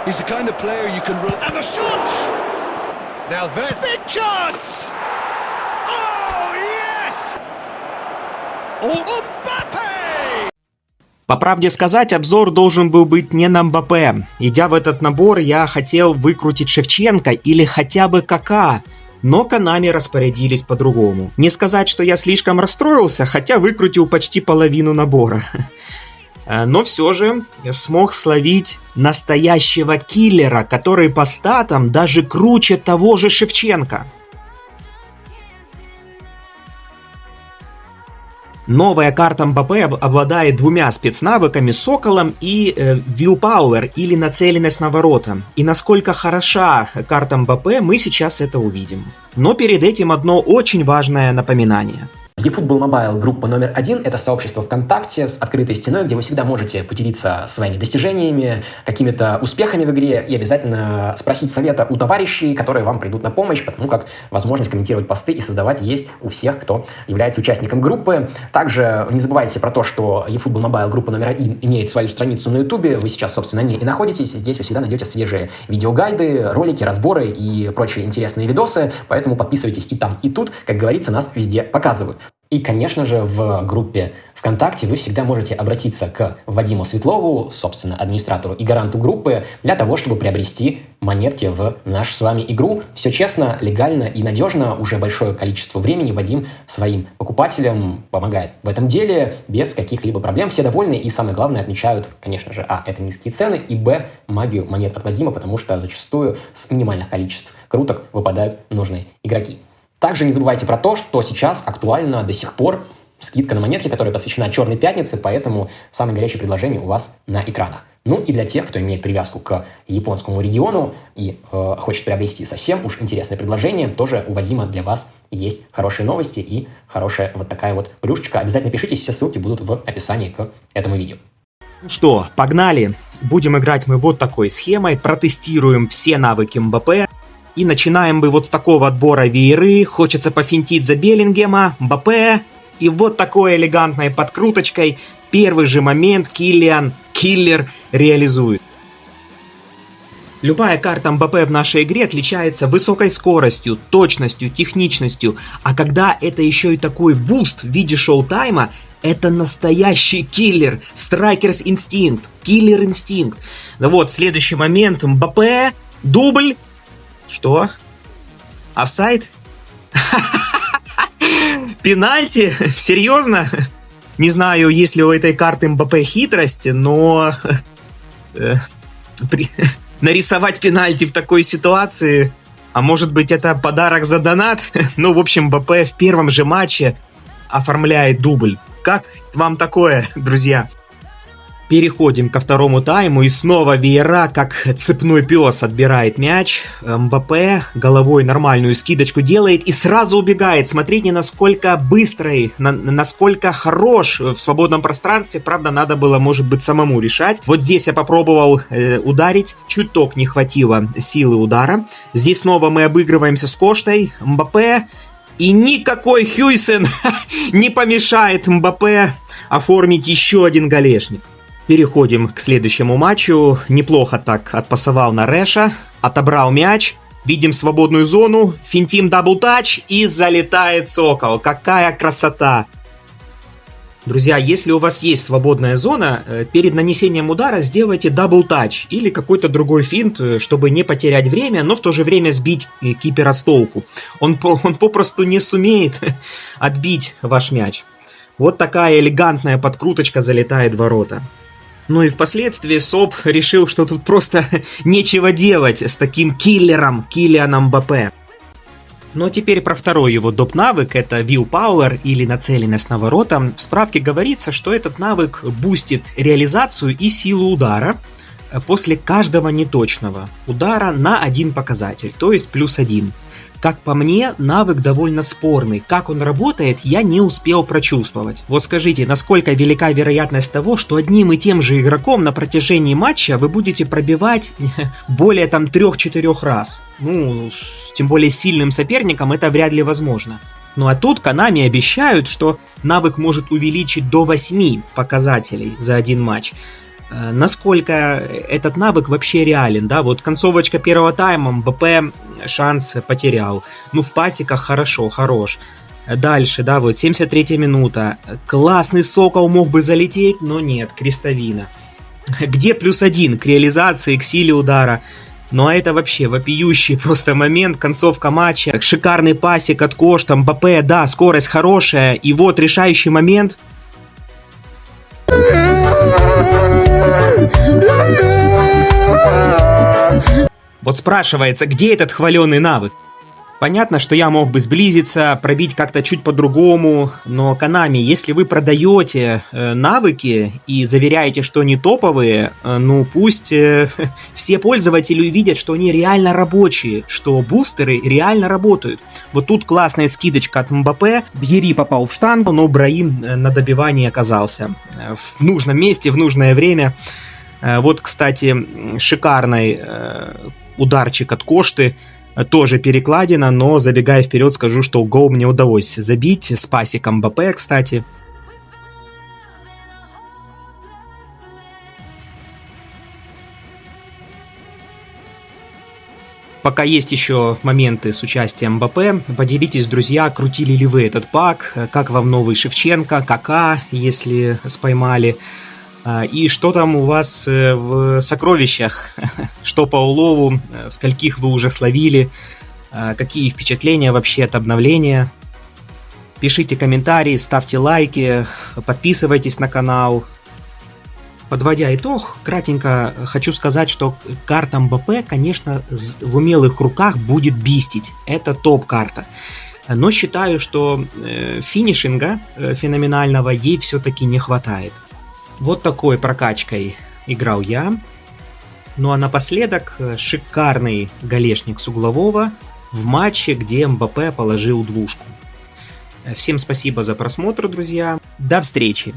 He's the kind of player you can run. And the shot! Now there's big chance! Oh, yes! Mbappe! По правде сказать, обзор должен был быть не на Мбаппе. Идя в этот набор, я хотел выкрутить Шевченко или хотя бы Кака, но Konami распорядились по-другому. Не сказать, что я слишком расстроился, хотя выкрутил почти половину набора. Но все же смог словить настоящего киллера, который по статам даже круче того же Шевченко. Новая карта Мбаппе обладает двумя спецнавыками Соколом и Willpower, или нацеленность на ворота. И насколько хороша карта Мбаппе, мы сейчас это увидим. Но перед этим одно очень важное напоминание. eFootball Mobile группа номер 1 — это сообщество ВКонтакте с открытой стеной, где вы всегда можете поделиться своими достижениями, какими-то успехами в игре и обязательно спросить совета у товарищей, которые вам придут на помощь, потому как возможность комментировать посты и создавать есть у всех, кто является участником группы. Также не забывайте про то, что eFootball Mobile группа номер 1 имеет свою страницу на YouTube, вы сейчас, собственно, на ней и находитесь. Здесь вы всегда найдете свежие видеогайды, ролики, разборы и прочие интересные видосы, поэтому подписывайтесь и там, и тут, как говорится, нас везде показывают. И, конечно же, в группе ВКонтакте вы всегда можете обратиться к Вадиму Светлову, собственно, администратору и гаранту группы, для того, чтобы приобрести монетки в нашу с вами игру. Все честно, легально и надежно. Уже большое количество времени Вадим своим покупателям помогает в этом деле без каких-либо проблем. Все довольны и, самое главное, отмечают, конечно же, это низкие цены, и магию монет от Вадима, потому что зачастую с минимальных количеств круток выпадают нужные игроки. Также не забывайте про то, что сейчас актуально до сих пор скидка на монетки, которая посвящена Черной пятнице, поэтому самые горячие предложения у вас на экранах. Ну и для тех, кто имеет привязку к японскому региону и хочет приобрести совсем уж интересное предложение, тоже у Вадима для вас есть хорошие новости и хорошая вот такая вот плюшечка. Обязательно пишитесь, все ссылки будут в описании к этому видео. Что, погнали! Будем играть мы вот такой схемой, протестируем все навыки Мбаппе. И начинаем мы вот с такого отбора вееры. Хочется пофинтить за Беллингема, Мбаппе. И вот такой элегантной подкруточкой первый же момент киллер реализует. Любая карта Мбаппе в нашей игре отличается высокой скоростью, точностью, техничностью. А когда это еще и такой буст в виде шоу-тайма, это настоящий киллер. Страйкерс инстинкт, киллер инстинкт. Да вот, следующий момент. Мбаппе, дубль. Что? Офсайд? Пенальти? Серьезно? Не знаю, есть ли у этой карты Мбаппе хитрость, но нарисовать пенальти в такой ситуации, а может быть это подарок за донат? Ну, в общем, Мбаппе в первом же матче оформляет дубль. Как вам такое, друзья? Переходим ко второму тайму, и снова веера, как цепной пес, отбирает мяч. Мбаппе головой нормальную скидочку делает и сразу убегает. Смотрите, насколько быстрый, насколько хорош в свободном пространстве. Правда, надо было, может быть, самому решать. Вот здесь я попробовал ударить, чуток не хватило силы удара. Здесь снова мы обыгрываемся с Коштой. Мбаппе. И никакой Хюйсен не помешает Мбаппе оформить еще один голешник. Переходим к следующему матчу. Неплохо так отпасовал на Реша. Отобрал мяч. Видим свободную зону. Финтим даблтач. И залетает Сокол. Какая красота. Друзья, если у вас есть свободная зона, перед нанесением удара сделайте даблтач. Или какой-то другой финт, чтобы не потерять время, но в то же время сбить кипера с толку. Он попросту не сумеет отбить ваш мяч. Вот такая элегантная подкруточка залетает в ворота. Ну и впоследствии СОП решил, что тут просто нечего делать с таким киллером, Килианом Мбаппе. Но теперь про второй его доп-навык, это Willpower или нацеленность на ворота. В справке говорится, что этот навык бустит реализацию и силу удара после каждого неточного удара на один показатель, то есть +1. Как по мне, навык довольно спорный. Как он работает, я не успел прочувствовать. Вот скажите, насколько велика вероятность того, что одним и тем же игроком на протяжении матча вы будете пробивать более 3-4 раз? Ну, тем более сильным соперникам это вряд ли возможно. Ну а тут Konami обещают, что навык может увеличить до 8 показателей за один матч. насколько этот навык вообще реален, да, вот концовочка первого тайма, МБП шанс потерял, ну в пасиках хорош. Дальше, да, вот 73-я минута, классный Сокол мог бы залететь, но нет, крестовина. Где +1 к реализации, к силе удара? Ну а это вообще вопиющий просто момент, концовка матча, шикарный пасик от Кошта, МБП, да, скорость хорошая, и вот решающий момент. Вот спрашивается, где этот хваленый навык? Понятно, что я мог бы сблизиться, пробить как-то чуть по-другому, но Konami, если вы продаете навыки и заверяете, что они топовые, ну пусть все пользователи увидят, что они реально рабочие, что бустеры реально работают. Вот тут классная скидочка от МБП, Бьери попал в штангу, но Браим на добивании оказался в нужном месте, в нужное время. Вот, кстати, шикарный ударчик от Кошты, тоже перекладина, но забегая вперед, скажу, что гол мне удалось забить с пасиком МБП, кстати. Пока есть еще моменты с участием МБП, поделитесь, друзья, крутили ли вы этот пак, как вам новый Шевченко, КК, если споймали, и что там у вас в сокровищах, что по улову, скольких вы уже словили, какие впечатления вообще от обновления. Пишите комментарии, ставьте лайки, подписывайтесь на канал. Подводя итог, кратенько хочу сказать, что карта МБП, конечно, в умелых руках будет бистить. Это топ-карта. Но считаю, что финишинга феноменального ей все-таки не хватает. Вот такой прокачкой играл я. Ну а напоследок шикарный голешник с углового в матче, где МБП положил двушку. Всем спасибо за просмотр, друзья. До встречи!